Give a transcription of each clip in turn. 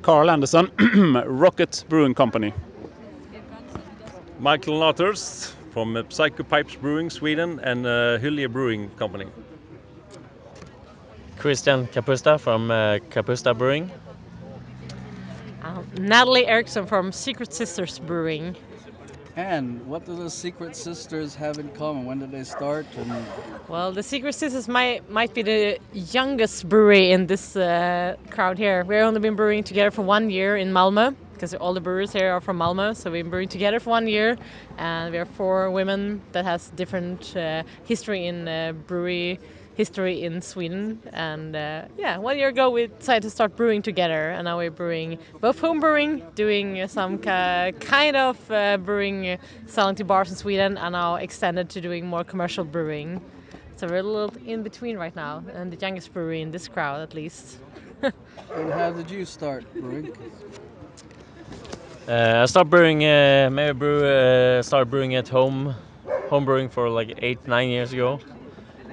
Carl Anderson, Rocket Brewing Company. Michael Nathurst from Psycho Pipes Brewing Sweden and Hyllie Brewing Company. Christian Kapusta from Kapusta Brewing. Natalie Eriksson from Secret Sisters Brewing. And what do the Secret Sisters have in common? When did they start? Well, the Secret Sisters might be the youngest brewery in this crowd here. We've only been brewing together for 1 year in Malmö, because all the brewers here are from Malmö. So we've been brewing together for 1 year, and we are 4 women that has different history in brewery history in Sweden. And 1 year ago we decided to start brewing together, and now we're brewing both home brewing, doing some kind of brewing, selling to bars in Sweden, and now extended to doing more commercial brewing. So we're a little in between right now, and the youngest brewery in this crowd at least. And how did you start brewing? I started brewing, started brewing at home brewing for like 8-9 years ago,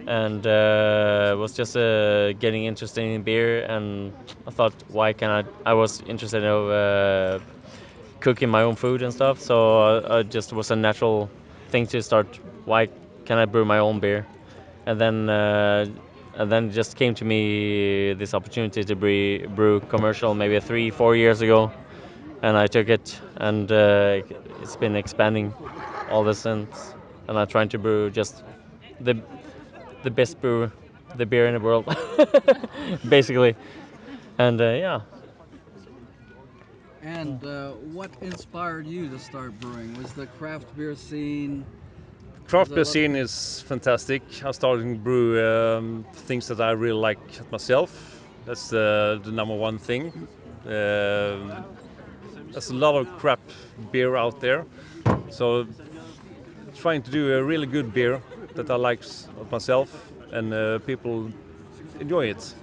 and was just getting interested in beer, and I thought, why can't I was interested in cooking my own food and stuff, so it just was a natural thing to start. Why can I brew my own beer? And then it just came to me this opportunity to brew commercial maybe 3-4 years ago, and I took it, and it's been expanding all this since, and I'm trying to brew just the best the beer in the world, basically, and yeah. And what inspired you to start brewing? Was the craft beer scene? Craft beer scene is fantastic. I started to brew things that I really like myself. That's the number one thing. There's a lot of crap beer out there, so trying to do a really good beer that I like myself, and people enjoy it.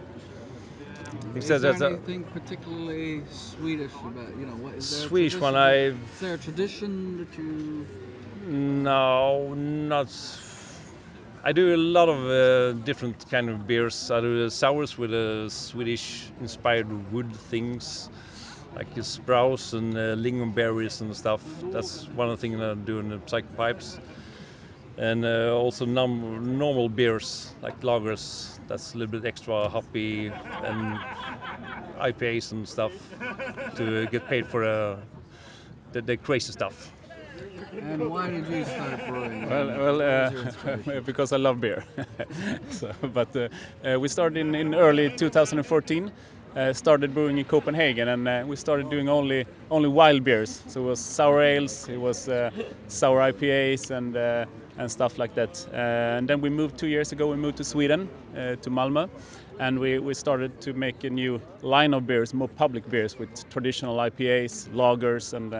Is there anything particularly Swedish about, what is there? Swedish one, Is there a tradition that you? No, not. I do a lot of different kind of beers. I do sours with Swedish-inspired wood things, like sprouts and lingonberries and stuff. That's one of the things I do in the Psycho Pipes. And also normal beers, like lagers. That's a little bit extra hoppy, and IPAs and stuff to get paid for the crazy stuff. And why did you start brewing? Because I love beer. We started in early 2014. Started brewing in Copenhagen, and we started doing only wild beers. So it was sour ales, it was sour IPAs, and stuff like that. And then we moved 2 years ago. We moved to Sweden, to Malmö, and we started to make a new line of beers, more public beers with traditional IPAs, lagers, and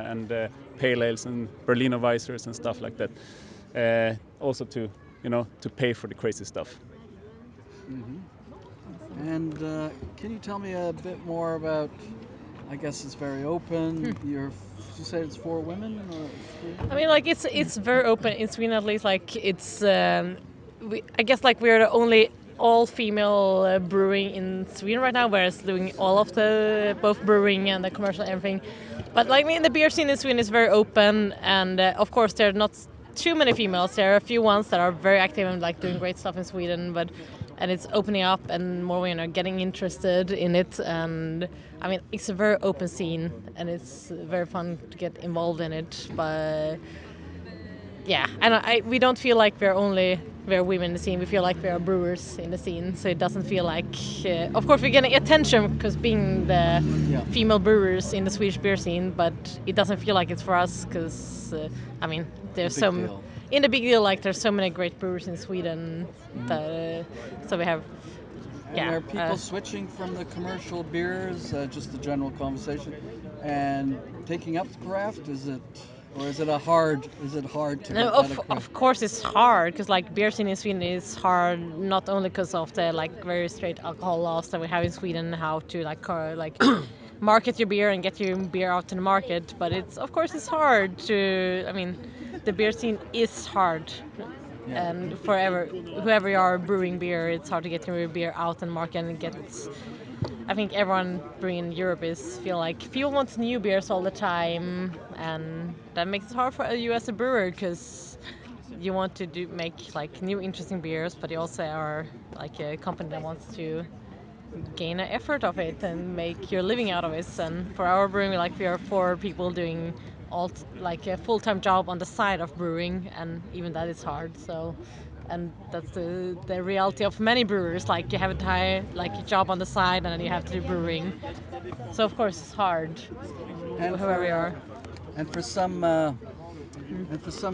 pale ales and Berliner Weissers and stuff like that. Also to pay for the crazy stuff. Mm-hmm. And can you tell me a bit more about? I guess it's very open. You say it's 4 women, or 3? I mean, like it's very open in Sweden, at least. Like it's, I guess like we're the only all-female brewing in Sweden right now, whereas doing all of the both brewing and the commercial and everything. But like in the beer scene in Sweden is very open, and of course there are not too many females. There are a few ones that are very active and like doing great stuff in Sweden, and it's opening up, and more women are getting interested in it. And I mean, it's a very open scene, and it's very fun to get involved in it. But yeah, and we don't feel like we're women in the scene. We feel like we are brewers in the scene, so it doesn't feel like. Of course, we're getting attention because being the female brewers in the Swedish beer scene, but it doesn't feel like it's for us because I mean, there's some. In the big deal, like there's so many great brewers in Sweden, so we have. And are people switching from the commercial beers, just the general conversation, and taking up craft? Is it hard to? No, of course it's hard, because like beer scene in Sweden is hard, not only because of the like very straight alcohol laws that we have in Sweden, how to like market your beer and get your beer out in the market, but it's hard to. I mean, the beer scene is hard. Yeah. And whoever you are brewing beer, it's hard to get your beer out and market and I think everyone brewing in Europe is feel like people want new beers all the time, and that makes it hard for you as a brewer because you want to make like new interesting beers, but you also are like a company that wants to gain an effort of it and make your living out of it. And for our brewing, we are 4 people doing like a full-time job on the side of brewing, and even that is hard. So, and that's the reality of many brewers. Like you have a like a job on the side, and then you have to do brewing. So of course it's hard. Whoever we are. And for some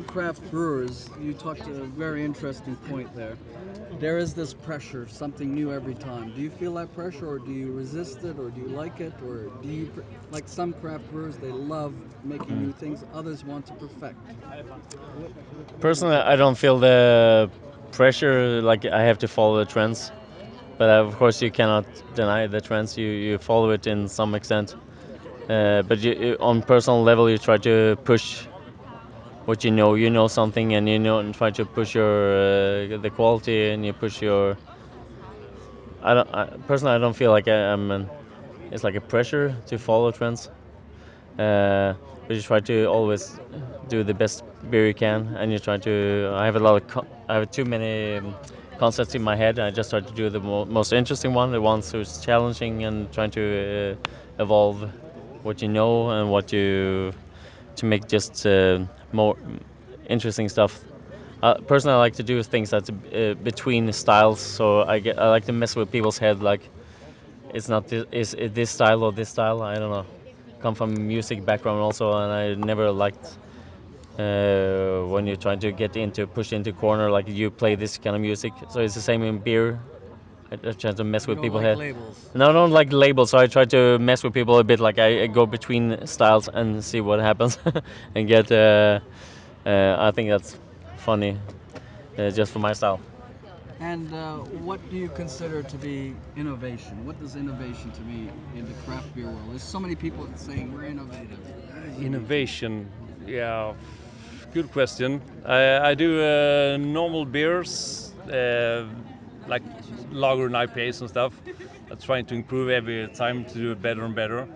craft brewers, you talked a very interesting point there. There is this pressure, something new every time. Do you feel that pressure, or do you resist it, or do you like it, or do you like some craft brewers? They love making new things. Others want to perfect. Personally, I don't feel the pressure like I have to follow the trends. But of course, you cannot deny the trends. You follow it in some extent. But on personal level, you try to push what you know. You know something, and and try to push your the quality, and you push your. Personally, I don't feel like it's like a pressure to follow trends. But you try to always do the best beer you can, and you try to. I have a lot of. I have too many concepts in my head. I just try to do the most interesting one, the ones who's challenging, and trying to evolve what you know and what you to make just more interesting stuff. Personally, I like to do things that's between styles, so I like to mess with people's head. Like it's not is it this style or this style. I don't know. Come from music background also, and I never liked when you're trying to push into corner like you play this kind of music. So it's the same in beer. I try to mess with people's head. Labels. No, I don't like labels. So I try to mess with people a bit. Like I go between styles and see what happens, and get. I think that's funny, just for my style. And what do you consider to be innovation? What does innovation to be in the craft beer world? There's so many people saying we're innovative. Innovation, yeah, good question. I do normal beers, like lager and IPAs and stuff. I'm trying to improve every time to do it better and better.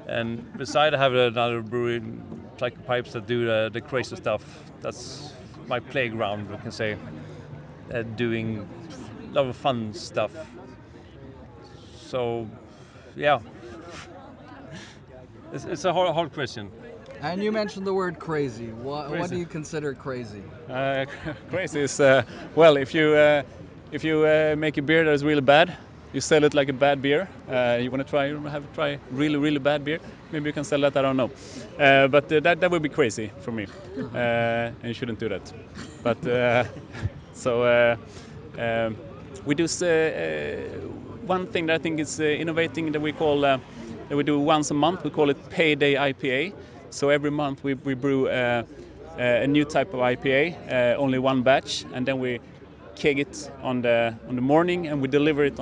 And beside, I have another brewery, Psycho Pipes, that do the crazy stuff. That's my playground, we can say. Doing a lot of fun stuff. So, yeah, it's a hard question. And you mentioned the word crazy. What Crazy. do you consider crazy? Crazy is well, if you make a beer that is really bad, you sell it like a bad beer. You want to try really bad beer, maybe you can sell that. I don't know, but that would be crazy for me, and you shouldn't do that. But so we do one thing that I think is innovating that we call that we do once a month. We call it Payday IPA. So every month we brew a new type of IPA, only one batch, and then we keg it on the morning, and we deliver it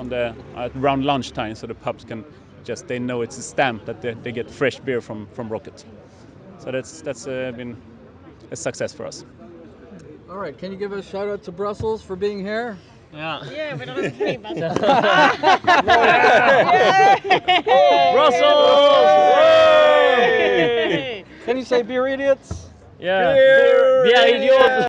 around lunchtime, so the pubs can they know it's a stamp that they get fresh beer from Rocket. So that's been a success for us. All right, can you give a shout out to Brussels for being here? Yeah. Yeah, we don't have to pay about that. Brussels! Can you say beer idiots? Yeah. Beer idiots!